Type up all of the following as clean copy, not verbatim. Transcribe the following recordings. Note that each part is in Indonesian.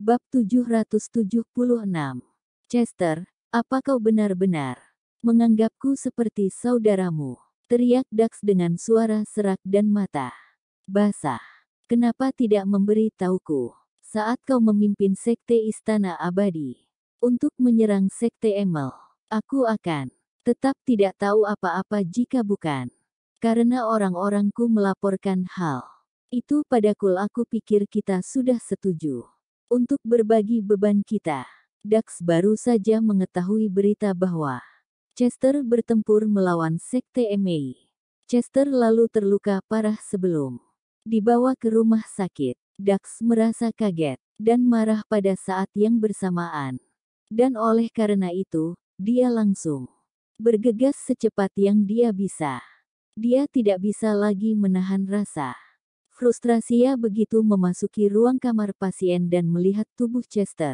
Bab 776. Chester, apa kau benar-benar menganggapku seperti saudaramu? Teriak Dax dengan suara serak dan mata basah. Kenapa tidak memberi tahuku saat kau memimpin Sekte Istana Abadi untuk menyerang Sekte Emel? Aku akan tetap tidak tahu apa-apa jika bukan karena orang-orangku melaporkan hal itu padaku. Aku pikir kita sudah setuju untuk berbagi beban kita. Dax baru saja mengetahui berita bahwa Chester bertempur melawan Sekte Emei. Chester lalu terluka parah sebelum dibawa ke rumah sakit. Dax merasa kaget dan marah pada saat yang bersamaan. Dan oleh karena itu, dia langsung bergegas secepat yang dia bisa. Dia tidak bisa lagi menahan rasa frustrasinya begitu memasuki ruang kamar pasien dan melihat tubuh Chester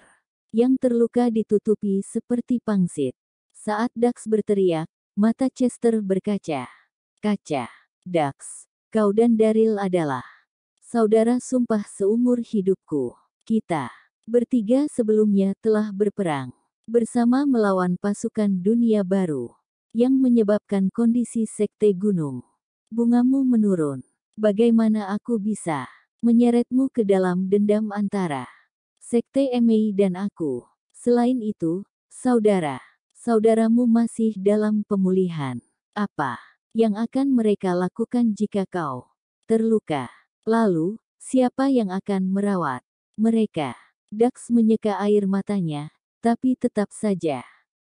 yang terluka ditutupi seperti pangsit. Saat Dax berteriak, mata Chester berkaca-kaca. Dax, kau dan Daryl adalah saudara sumpah seumur hidupku. Kita bertiga sebelumnya telah berperang bersama melawan pasukan dunia baru yang menyebabkan kondisi Sekte Gunung Bungamu menurun. Bagaimana aku bisa menyeretmu ke dalam dendam antara Sekte Emei dan aku? Selain itu, saudaramu masih dalam pemulihan. Apa yang akan mereka lakukan jika kau terluka? Lalu, siapa yang akan merawat mereka? Dax menyeka air matanya, tapi tetap saja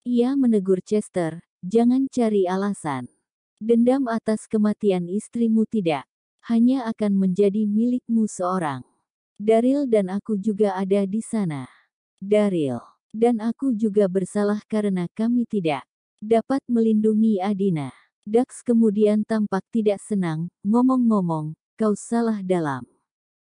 ia menegur Chester, jangan cari alasan. Dendam atas kematian istrimu tidak hanya akan menjadi milikmu seorang. Daryl dan aku juga ada di sana. Daryl dan aku juga bersalah karena kami tidak dapat melindungi Adina. Dax kemudian tampak tidak senang, ngomong-ngomong, kau salah dalam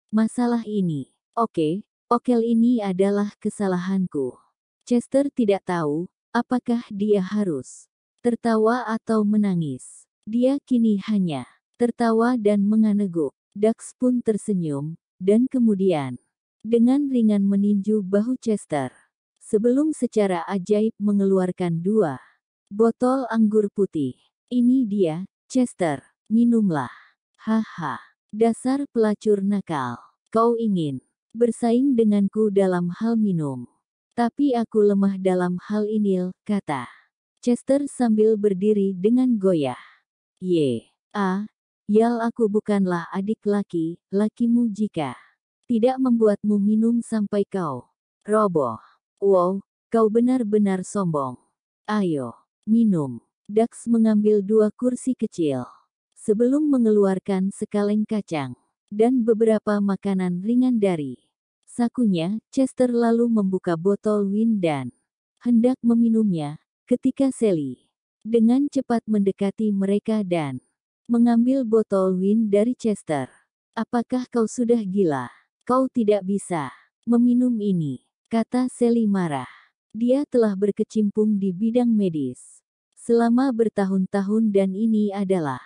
masalah ini. Oke, ini adalah kesalahanku. Chester tidak tahu, apakah dia harus tertawa atau menangis. Dia kini hanya tertawa dan menganeguk. Dax pun tersenyum, dan kemudian dengan ringan meninju bahu Chester. Sebelum secara ajaib mengeluarkan 2 botol anggur putih. Ini dia, Chester, minumlah. Haha, dasar pelacur nakal. Kau ingin bersaing denganku dalam hal minum. Tapi aku lemah dalam hal ini, kata Chester sambil berdiri dengan goyah. Yal aku bukanlah adik lakimu jika tidak membuatmu minum sampai kau roboh. Wow, kau benar-benar sombong. Ayo, minum. Dax mengambil 2 kursi kecil sebelum mengeluarkan sekaleng kacang dan beberapa makanan ringan dari sakunya. Chester lalu membuka botol wine dan hendak meminumnya ketika Sally dengan cepat mendekati mereka dan mengambil botol wine dari Chester. Apakah kau sudah gila? Kau tidak bisa meminum ini, kata Sally marah. Dia telah berkecimpung di bidang medis selama bertahun-tahun dan ini adalah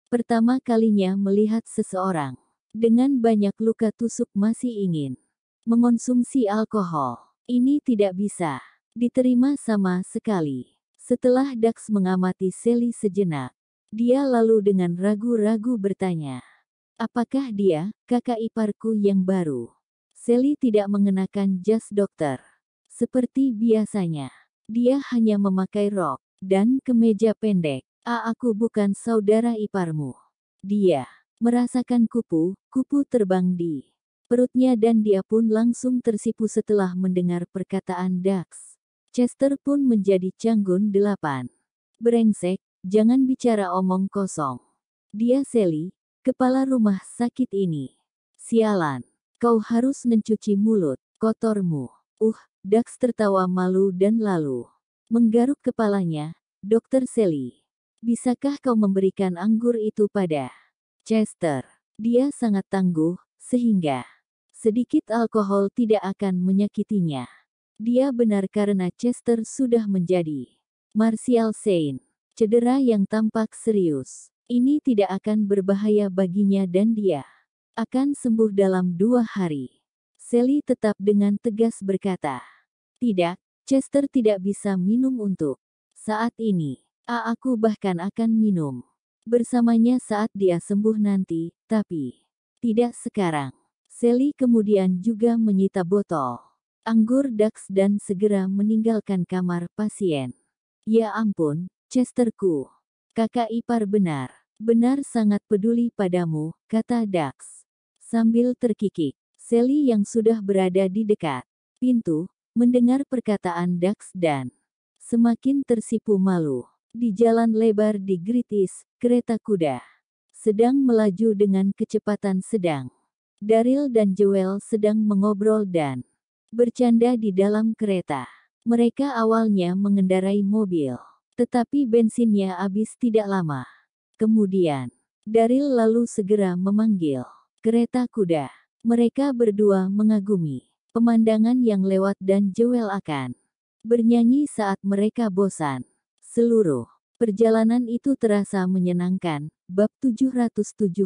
pertama kalinya melihat seseorang dengan banyak luka tusuk masih ingin mengonsumsi alkohol. Ini tidak bisa diterima sama sekali. Setelah Dax mengamati Sally sejenak, dia lalu dengan ragu-ragu bertanya, apakah dia, kakak iparku yang baru? Sally tidak mengenakan jas dokter seperti biasanya. Dia hanya memakai rok dan kemeja pendek. Aku bukan saudara iparmu. Dia merasakan kupu terbang di perutnya dan dia pun langsung tersipu setelah mendengar perkataan Dax. Chester pun menjadi canggun 8. Brengsek, jangan bicara omong kosong. Dia Sally, kepala rumah sakit ini. Sialan, kau harus mencuci mulut kotormu. Dax tertawa malu dan lalu menggaruk kepalanya. Dokter Sally, bisakah kau memberikan anggur itu pada Chester? Dia sangat tangguh, sehingga sedikit alkohol tidak akan menyakitinya. Dia benar karena Chester sudah menjadi martial saint. Cedera yang tampak serius. Ini tidak akan berbahaya baginya dan dia akan sembuh dalam 2 hari. Sally tetap dengan tegas berkata. Tidak, Chester tidak bisa minum untuk saat ini. Aku bahkan akan minum bersamanya saat dia sembuh nanti, tapi tidak sekarang. Sally kemudian juga menyita botol anggur Dax dan segera meninggalkan kamar pasien. Ya ampun, Chesterku. Kakak ipar benar sangat peduli padamu, kata Dax. Sambil terkikik, Sally yang sudah berada di dekat pintu, mendengar perkataan Dax dan semakin tersipu malu. Di jalan lebar di Great East, kereta kuda sedang melaju dengan kecepatan sedang. Daryl dan Joel sedang mengobrol dan bercanda di dalam kereta. Mereka awalnya mengendarai mobil, tetapi bensinnya habis tidak lama. Kemudian, Daryl lalu segera memanggil kereta kuda. Mereka berdua mengagumi pemandangan yang lewat dan Joel akan bernyanyi saat mereka bosan. Seluruh perjalanan itu terasa menyenangkan. Bab 777.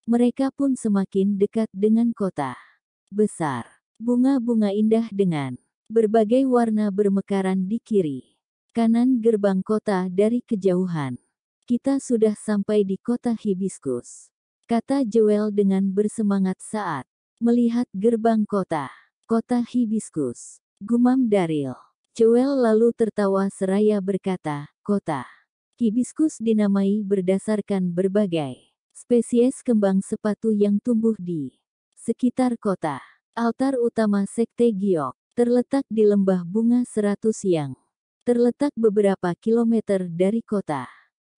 Mereka pun semakin dekat dengan kota besar. Bunga-bunga indah dengan berbagai warna bermekaran di kiri kanan gerbang kota dari kejauhan. Kita sudah sampai di kota hibiskus, kata Joel dengan bersemangat saat melihat gerbang kota. Kota hibiskus, gumam Daryl. Joel lalu tertawa seraya berkata, kota hibiskus dinamai berdasarkan berbagai spesies kembang sepatu yang tumbuh di sekitar kota. Altar utama Sekte Giok terletak di lembah bunga 100 yang terletak beberapa kilometer dari kota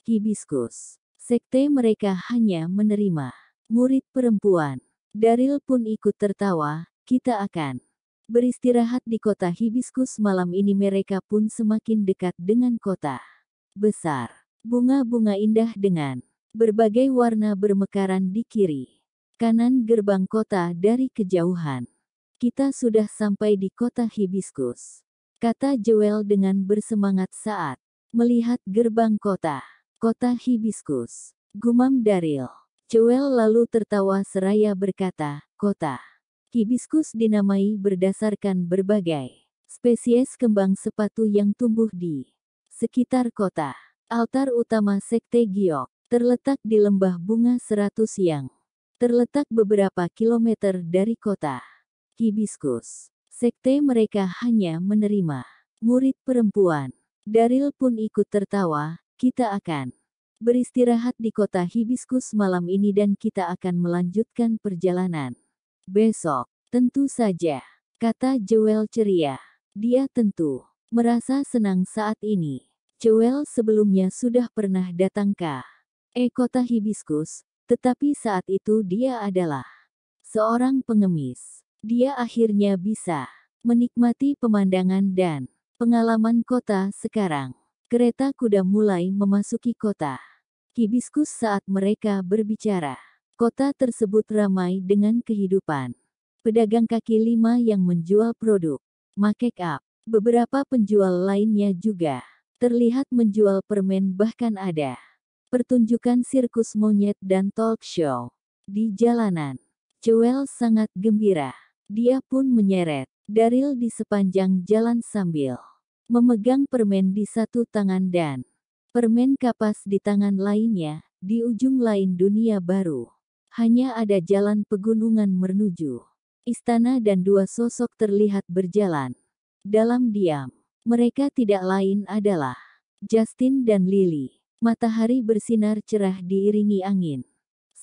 hibiskus. Sekte mereka hanya menerima murid perempuan. Daryl pun ikut tertawa. Kita akan beristirahat di kota hibiskus malam ini. Mereka pun semakin dekat dengan kota besar. Bunga-bunga indah dengan berbagai warna bermekaran di kiri kanan gerbang kota dari kejauhan. Kita sudah sampai di kota hibiskus, kata Joel dengan bersemangat saat melihat gerbang kota. Kota hibiskus, gumam Daryl. Joel lalu tertawa seraya berkata, kota hibiskus dinamai berdasarkan berbagai spesies kembang sepatu yang tumbuh di sekitar kota. Altar utama Sekte Giok terletak di lembah bunga 100 yang terletak beberapa kilometer dari kota hibiskus. Sekte mereka hanya menerima murid perempuan. Daryl pun ikut tertawa. Kita akan beristirahat di kota hibiskus malam ini dan kita akan melanjutkan perjalanan besok. Tentu saja, kata Joel ceria. Dia tentu merasa senang saat ini. Joel sebelumnya sudah pernah datang ke kota hibiskus, tetapi saat itu dia adalah seorang pengemis. Dia akhirnya bisa menikmati pemandangan dan pengalaman kota sekarang. Kereta kuda mulai memasuki kota hibiskus saat mereka berbicara. Kota tersebut ramai dengan kehidupan pedagang kaki lima yang menjual produk make up. Beberapa penjual lainnya juga terlihat menjual permen, bahkan ada pertunjukan sirkus monyet dan talk show di jalanan. Joel sangat gembira. Dia pun menyeret Daryl di sepanjang jalan sambil memegang permen di satu tangan dan permen kapas di tangan lainnya. Di ujung lain dunia baru, hanya ada jalan pegunungan menuju istana dan dua sosok terlihat berjalan dalam diam. Mereka tidak lain adalah Justin dan Lily. Matahari bersinar cerah diiringi angin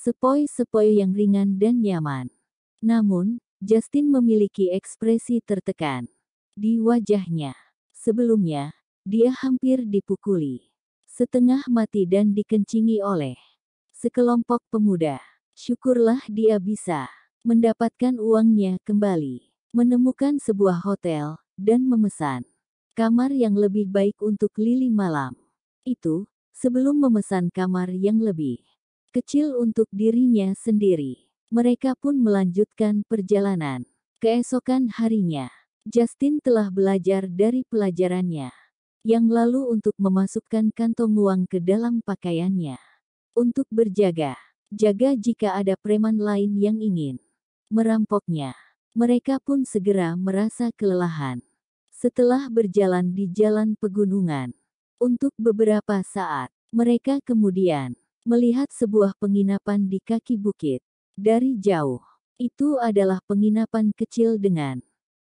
sepoi-sepoi yang ringan dan nyaman. Namun, Justin memiliki ekspresi tertekan di wajahnya. Sebelumnya, dia hampir dipukuli setengah mati dan dikencingi oleh sekelompok pemuda. Syukurlah dia bisa mendapatkan uangnya kembali, menemukan sebuah hotel, dan memesan kamar yang lebih baik untuk Lily malam itu, sebelum memesan kamar yang lebih kecil untuk dirinya sendiri. Mereka pun melanjutkan perjalanan. Keesokan harinya, Justin telah belajar dari pelajarannya yang lalu untuk memasukkan kantong uang ke dalam pakaiannya. Untuk berjaga, jaga jika ada preman lain yang ingin merampoknya. Mereka pun segera merasa kelelahan. Setelah berjalan di jalan pegunungan untuk beberapa saat, mereka kemudian melihat sebuah penginapan di kaki bukit. Dari jauh, itu adalah penginapan kecil dengan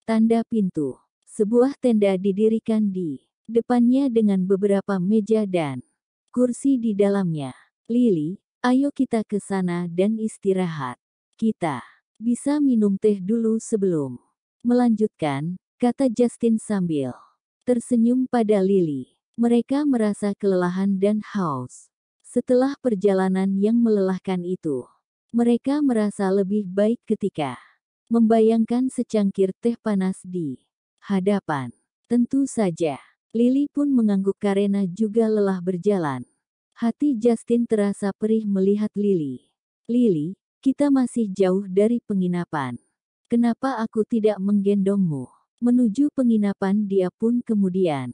tanda pintu. Sebuah tenda didirikan di depannya dengan beberapa meja dan kursi di dalamnya. Lily, ayo kita ke sana dan istirahat. Kita bisa minum teh dulu sebelum melanjutkan, kata Justin sambil tersenyum pada Lily. Mereka merasa kelelahan dan haus. Setelah perjalanan yang melelahkan itu, mereka merasa lebih baik ketika membayangkan secangkir teh panas di hadapan. Tentu saja, Lily pun mengangguk karena juga lelah berjalan. Hati Justin terasa perih melihat Lily. Lily, kita masih jauh dari penginapan. Kenapa aku tidak menggendongmu? Menuju penginapan dia pun kemudian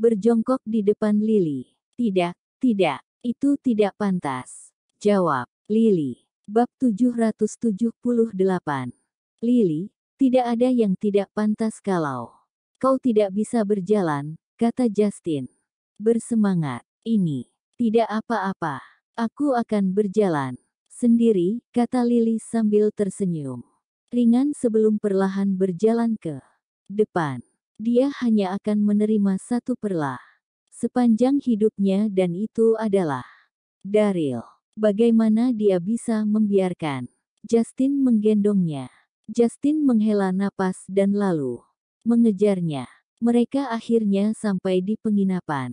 berjongkok di depan Lily. Tidak, itu tidak pantas. Jawab Lily. Bab 778. Lily, tidak ada yang tidak pantas kalau kau tidak bisa berjalan, kata Justin. Bersemangat, ini tidak apa-apa. Aku akan berjalan sendiri, kata Lily sambil tersenyum ringan sebelum perlahan berjalan ke depan. Dia hanya akan menerima satu perlah sepanjang hidupnya dan itu adalah Daryl. Bagaimana dia bisa membiarkan Justin menggendongnya? Justin menghela napas dan lalu mengejarnya. Mereka akhirnya sampai di penginapan.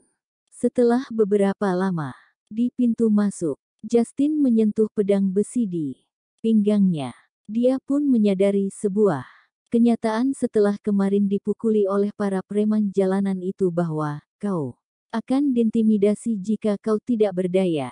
Setelah beberapa lama, di pintu masuk, Justin menyentuh pedang besi di pinggangnya. Dia pun menyadari sebuah kenyataan setelah kemarin dipukuli oleh para preman jalanan itu bahwa kau akan diintimidasi jika kau tidak berdaya.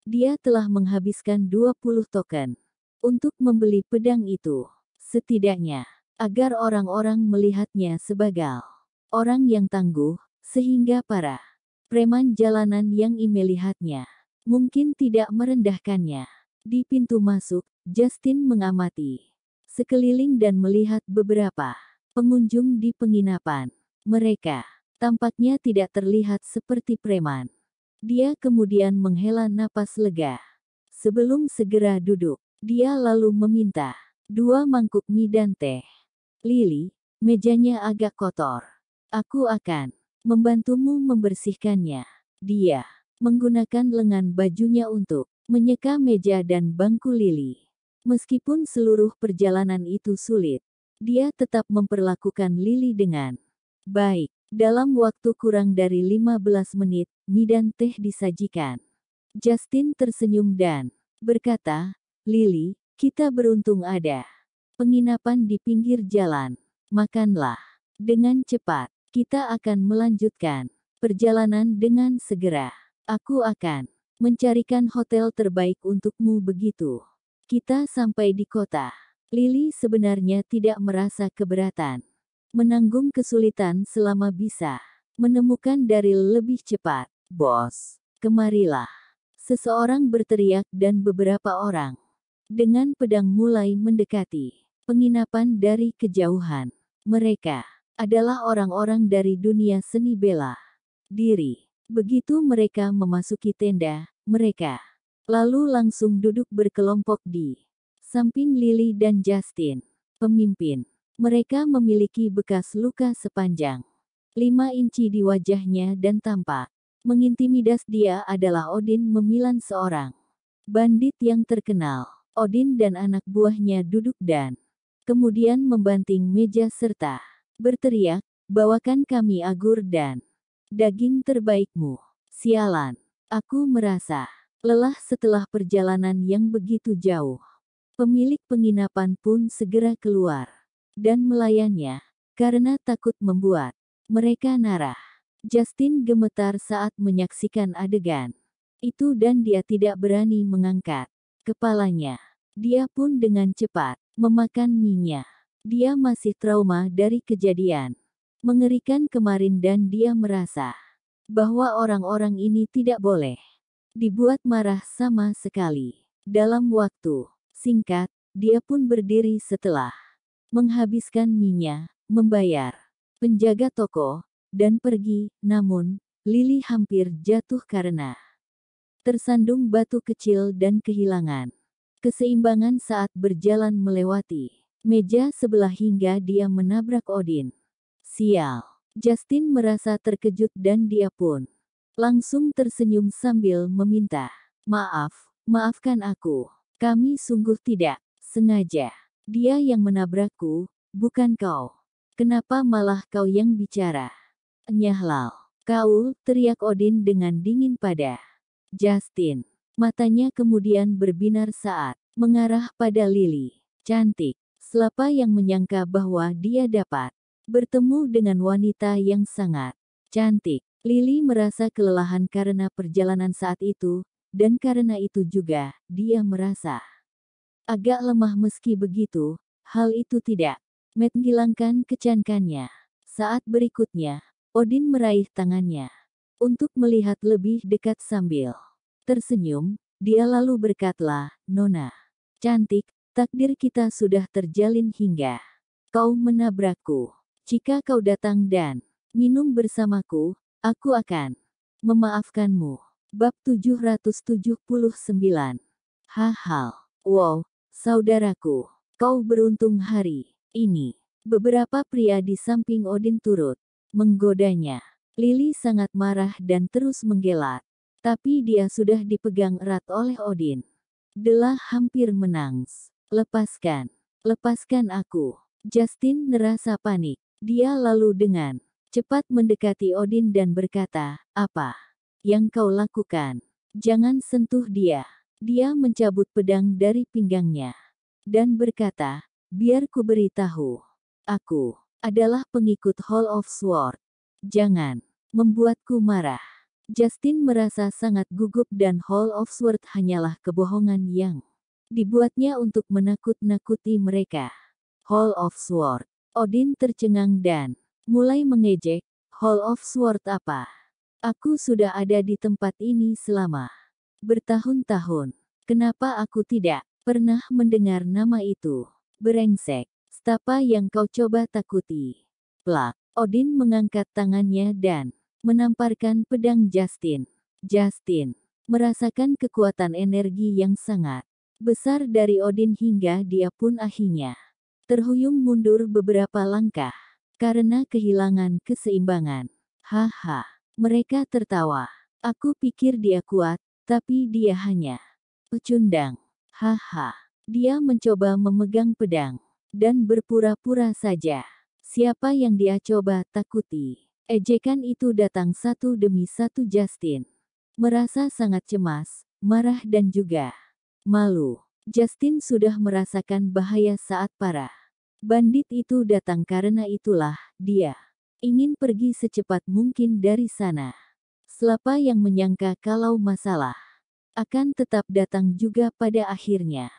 Dia telah menghabiskan 20 token untuk membeli pedang itu. Setidaknya, agar orang-orang melihatnya sebagai orang yang tangguh, sehingga para preman jalanan yang melihatnya mungkin tidak merendahkannya. Di pintu masuk, Justin mengamati sekeliling dan melihat beberapa pengunjung di penginapan. Mereka tampaknya tidak terlihat seperti preman. Dia kemudian menghela napas lega. Sebelum segera duduk, dia lalu meminta 2 mangkuk mie dan teh. Lily, mejanya agak kotor. Aku akan membantumu membersihkannya. Dia menggunakan lengan bajunya untuk menyeka meja dan bangku Lily. Meskipun seluruh perjalanan itu sulit, dia tetap memperlakukan Lily dengan baik. Dalam waktu kurang dari 15 menit, mie dan teh disajikan. Justin tersenyum dan berkata, Lily, kita beruntung ada penginapan di pinggir jalan. Makanlah dengan cepat. Kita akan melanjutkan perjalanan dengan segera. Aku akan mencarikan hotel terbaik untukmu begitu kita sampai di kota. Lily sebenarnya tidak merasa keberatan menanggung kesulitan selama bisa menemukan Daryl lebih cepat. Bos, kemarilah. Seseorang berteriak dan beberapa orang dengan pedang mulai mendekati penginapan dari kejauhan. Mereka adalah orang-orang dari dunia seni bela diri. Begitu mereka memasuki tenda, mereka lalu langsung duduk berkelompok di samping Lily dan Justin. Pemimpin. Mereka memiliki bekas luka sepanjang 5 inci di wajahnya dan tampak mengintimidasi. Dia adalah Odin Memilan, seorang bandit yang terkenal. Odin dan anak buahnya duduk dan kemudian membanting meja serta berteriak, bawakan kami anggur dan daging terbaikmu. Sialan. Aku merasa lelah setelah perjalanan yang begitu jauh. Pemilik penginapan pun segera keluar dan melayannya karena takut membuat mereka marah. Justin gemetar saat menyaksikan adegan itu dan dia tidak berani mengangkat kepalanya. Dia pun dengan cepat memakan mie-nya. Dia masih trauma dari kejadian mengerikan kemarin dan dia merasa bahwa orang-orang ini tidak boleh dibuat marah sama sekali. Dalam waktu singkat, dia pun berdiri setelah menghabiskan minyak, membayar penjaga toko, dan pergi. Namun, Lily hampir jatuh karena tersandung batu kecil dan kehilangan keseimbangan saat berjalan melewati meja sebelah hingga dia menabrak Odin. Sial. Justin merasa terkejut dan dia pun langsung tersenyum sambil meminta maaf. Maafkan aku. Kami sungguh tidak sengaja. Dia yang menabrakku, bukan kau. Kenapa malah kau yang bicara? Nyahlal. Kau, teriak Odin dengan dingin pada Justin. Matanya kemudian berbinar saat mengarah pada Lily. Cantik. Siapa yang menyangka bahwa dia dapat bertemu dengan wanita yang sangat cantik. Lily merasa kelelahan karena perjalanan saat itu, dan karena itu juga, dia merasa agak lemah. Meski begitu, hal itu tidak menghilangkan kecantikannya. Saat berikutnya, Odin meraih tangannya untuk melihat lebih dekat sambil tersenyum. Dia lalu berkata, "Nona cantik, takdir kita sudah terjalin hingga kau menabrakku. Jika kau datang dan minum bersamaku, aku akan memaafkanmu." Bab 779. Hal-hal. Wow, saudaraku, kau beruntung hari ini. Beberapa pria di samping Odin turut menggodanya. Lily sangat marah dan terus menggelat. Tapi dia sudah dipegang erat oleh Odin. Delah hampir menangis. Lepaskan. Lepaskan aku. Justin merasa panik. Dia lalu dengan cepat mendekati Odin dan berkata, "Apa yang kau lakukan? Jangan sentuh dia." Dia mencabut pedang dari pinggangnya dan berkata, "Biar ku beritahu. Aku adalah pengikut Hall of Sword. Jangan membuatku marah." Justin merasa sangat gugup dan Hall of Sword hanyalah kebohongan yang dibuatnya untuk menakut-nakuti mereka. Hall of Sword. Odin tercengang dan mulai mengejek. Hall of Sword apa? Aku sudah ada di tempat ini selama bertahun-tahun. Kenapa aku tidak pernah mendengar nama itu? Brengsek. Siapa yang kau coba takuti? Plak. Odin mengangkat tangannya dan menamparkan pedang Justin. Justin merasakan kekuatan energi yang sangat besar dari Odin hingga dia pun akhirnya terhuyung mundur beberapa langkah karena kehilangan keseimbangan. Haha. Mereka tertawa. Aku pikir dia kuat, tapi dia hanya pecundang. Haha. Dia mencoba memegang pedang dan berpura-pura saja. Siapa yang dia coba takuti? Ejekan itu datang satu demi satu. Justin merasa sangat cemas, marah dan juga malu. Justin sudah merasakan bahaya saat para bandit itu datang, karena itulah dia ingin pergi secepat mungkin dari sana. Siapa yang menyangka kalau masalah akan tetap datang juga pada akhirnya.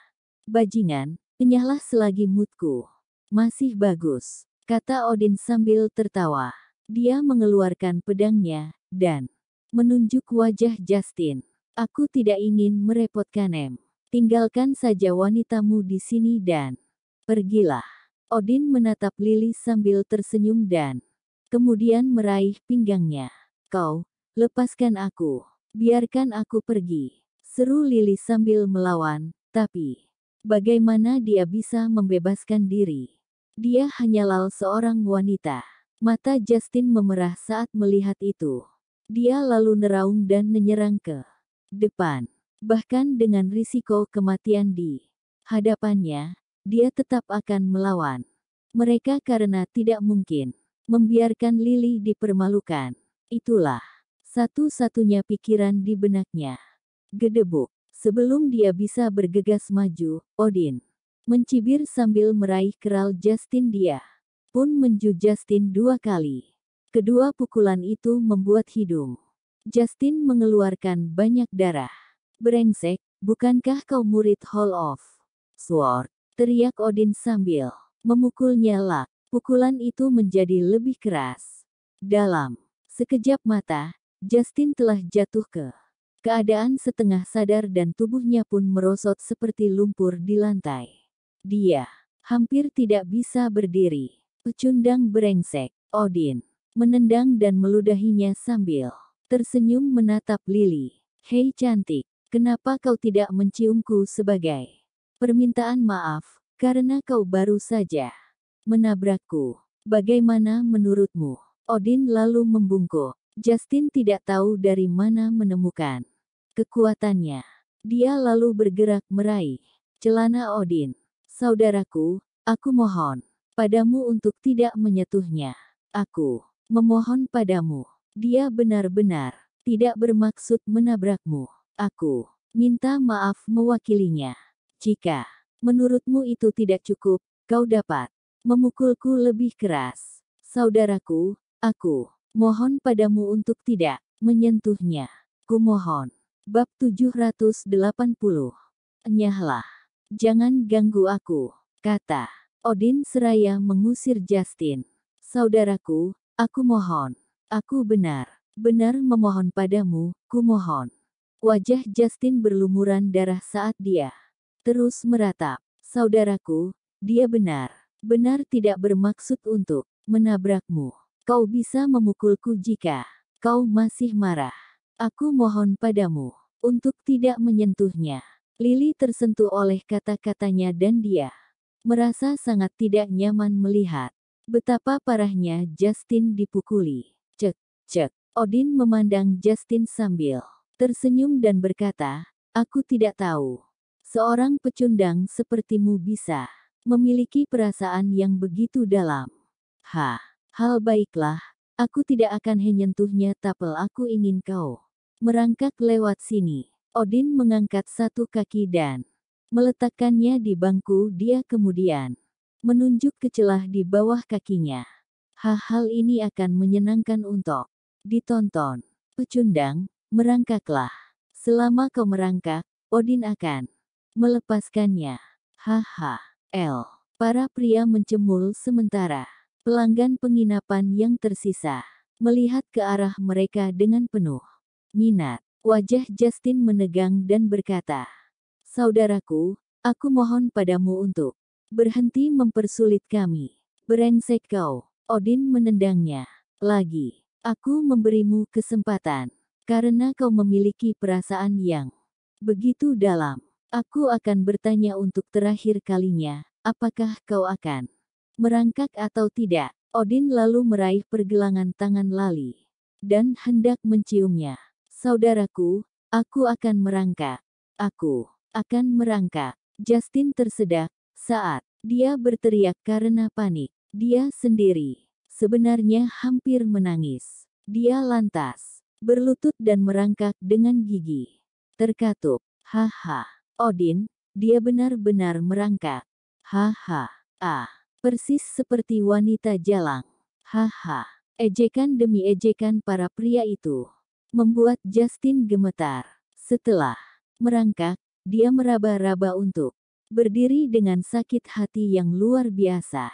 Bajingan, kenyahlah selagi moodku masih bagus, kata Odin sambil tertawa. Dia mengeluarkan pedangnya dan menunjuk wajah Justin. Aku tidak ingin merepotkan em. Tinggalkan saja wanitamu di sini dan pergilah. Odin menatap Lily sambil tersenyum dan kemudian meraih pinggangnya. Kau, lepaskan aku. Biarkan aku pergi, seru Lily sambil melawan. Tapi, bagaimana dia bisa membebaskan diri? Dia hanyalah seorang wanita. Mata Justin memerah saat melihat itu. Dia lalu neraung dan menyerang ke depan. Bahkan dengan risiko kematian di hadapannya, dia tetap akan melawan mereka karena tidak mungkin membiarkan Lily dipermalukan. Itulah satu-satunya pikiran di benaknya. Gedebuk. Sebelum dia bisa bergegas maju, Odin mencibir sambil meraih keral Justin. Dia pun menju Justin 2 kali. Kedua pukulan itu membuat hidung Justin mengeluarkan banyak darah. Brengsek, bukankah kau murid Hall of Sword? Teriak Odin sambil memukulnya lak. Pukulan itu menjadi lebih keras. Dalam sekejap mata, Justin telah jatuh ke keadaan setengah sadar dan tubuhnya pun merosot seperti lumpur di lantai. Dia hampir tidak bisa berdiri. Pecundang brengsek. Odin menendang dan meludahinya sambil tersenyum menatap Lily. Hei cantik, kenapa kau tidak menciumku sebagai permintaan maaf, karena kau baru saja menabrakku. Bagaimana menurutmu? Odin lalu membungkuk. Justin tidak tahu dari mana menemukan kekuatannya. Dia lalu bergerak meraih celana Odin. Saudaraku, aku mohon padamu untuk tidak menyentuhnya. Aku memohon padamu. Dia benar-benar tidak bermaksud menabrakmu. Aku minta maaf mewakilinya. Jika menurutmu itu tidak cukup, kau dapat memukulku lebih keras. Saudaraku, aku mohon padamu untuk tidak menyentuhnya. Kumohon. Bab 780. Enyahlah. Jangan ganggu aku, kata Odin seraya mengusir Justin. Saudaraku, aku mohon. Aku benar-benar memohon padamu, kumohon. Wajah Justin berlumuran darah saat dia terus meratap. Saudaraku, dia benar-benar tidak bermaksud untuk menabrakmu. Kau bisa memukulku jika kau masih marah. Aku mohon padamu untuk tidak menyentuhnya. Lily tersentuh oleh kata-katanya dan dia merasa sangat tidak nyaman melihat betapa parahnya Justin dipukuli. Cek, cek. Odin memandang Justin sambil tersenyum dan berkata, aku tidak tahu. Seorang pecundang sepertimu bisa memiliki perasaan yang begitu dalam. Hal baiklah, aku tidak akan menyentuhnya tapel aku ingin kau merangkak lewat sini. Odin mengangkat satu kaki dan meletakkannya di bangku dia kemudian menunjuk ke celah di bawah kakinya. Hal ini akan menyenangkan untuk ditonton. Pecundang, merangkaklah. Selama kau merangkak, Odin akan melepaskannya. Para pria mencemul sementara pelanggan penginapan yang tersisa melihat ke arah mereka dengan penuh minat. Wajah Justin menegang dan berkata, saudaraku, aku mohon padamu untuk berhenti mempersulit kami. Brengsek kau. Odin menendangnya lagi. Aku memberimu kesempatan. Karena kau memiliki perasaan yang begitu dalam. Aku akan bertanya untuk terakhir kalinya, apakah kau akan merangkak atau tidak? Odin lalu meraih pergelangan tangan Lali dan hendak menciumnya. Saudaraku, aku akan merangkak. Aku akan merangkak. Justin tersedak saat dia berteriak karena panik. Dia sendiri sebenarnya hampir menangis. Dia lantas berlutut dan merangkak dengan gigi terkatup. Odin, dia benar-benar merangkak. Persis seperti wanita jalang. Ejekan demi ejekan para pria itu membuat Justin gemetar. Setelah merangkak, dia meraba-raba untuk berdiri dengan sakit hati yang luar biasa.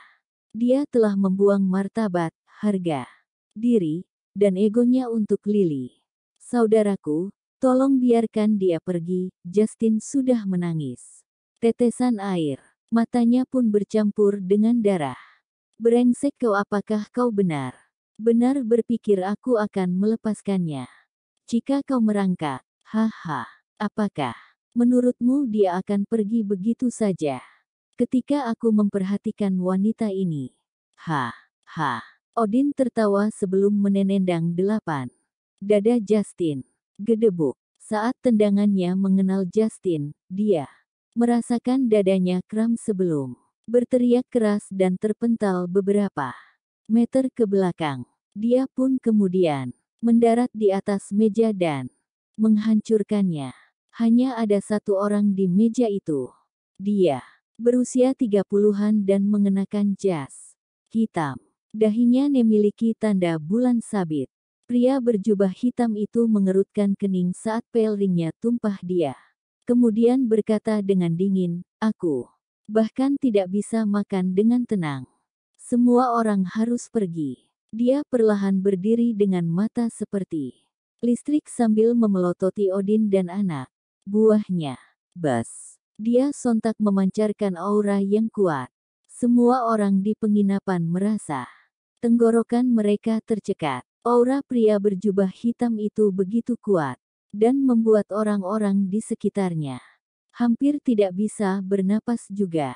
Dia telah membuang martabat, harga diri, dan egonya untuk Lily. Saudaraku, tolong biarkan dia pergi. Justin sudah menangis. Tetesan air matanya pun bercampur dengan darah. Brengsek kau, apakah kau benar berpikir aku akan melepaskannya? Jika kau merangkak, apakah menurutmu dia akan pergi begitu saja? Ketika aku memperhatikan wanita ini. Odin tertawa sebelum menenendang dada Justin. Gedebuk. Saat tendangannya mengenal Justin, dia merasakan dadanya kram sebelum berteriak keras dan terpental beberapa meter ke belakang. Dia pun kemudian mendarat di atas meja dan menghancurkannya. Hanya ada satu orang di meja itu. Dia berusia 30-an dan mengenakan jas hitam. Dahinya memiliki tanda bulan sabit. Pria berjubah hitam itu mengerutkan kening saat pel ringnya tumpah dia. Kemudian berkata dengan dingin, aku bahkan tidak bisa makan dengan tenang. Semua orang harus pergi. Dia perlahan berdiri dengan mata seperti listrik sambil memelototi Odin dan anak buahnya. Bas. Dia sontak memancarkan aura yang kuat. Semua orang di penginapan merasa tenggorokan mereka tercekat. Aura pria berjubah hitam itu begitu kuat dan membuat orang-orang di sekitarnya hampir tidak bisa bernapas juga.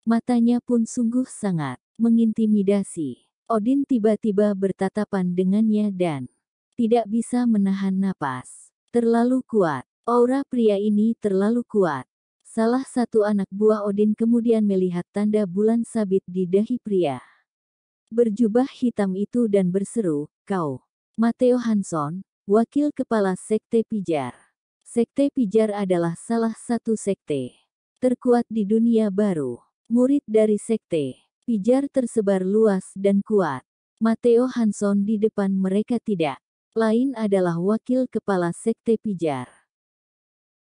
Matanya pun sungguh sangat mengintimidasi. Odin tiba-tiba bertatapan dengannya dan tidak bisa menahan napas. Terlalu kuat. Aura pria ini terlalu kuat. Salah satu anak buah Odin kemudian melihat tanda bulan sabit di dahi pria berjubah hitam itu dan berseru, "Kau, Matteo Hanson, wakil kepala Sekte Pijar." Sekte Pijar adalah salah satu sekte terkuat di dunia baru. Murid dari Sekte Pijar tersebar luas dan kuat. Matteo Hanson di depan mereka tidak lain adalah wakil kepala Sekte Pijar.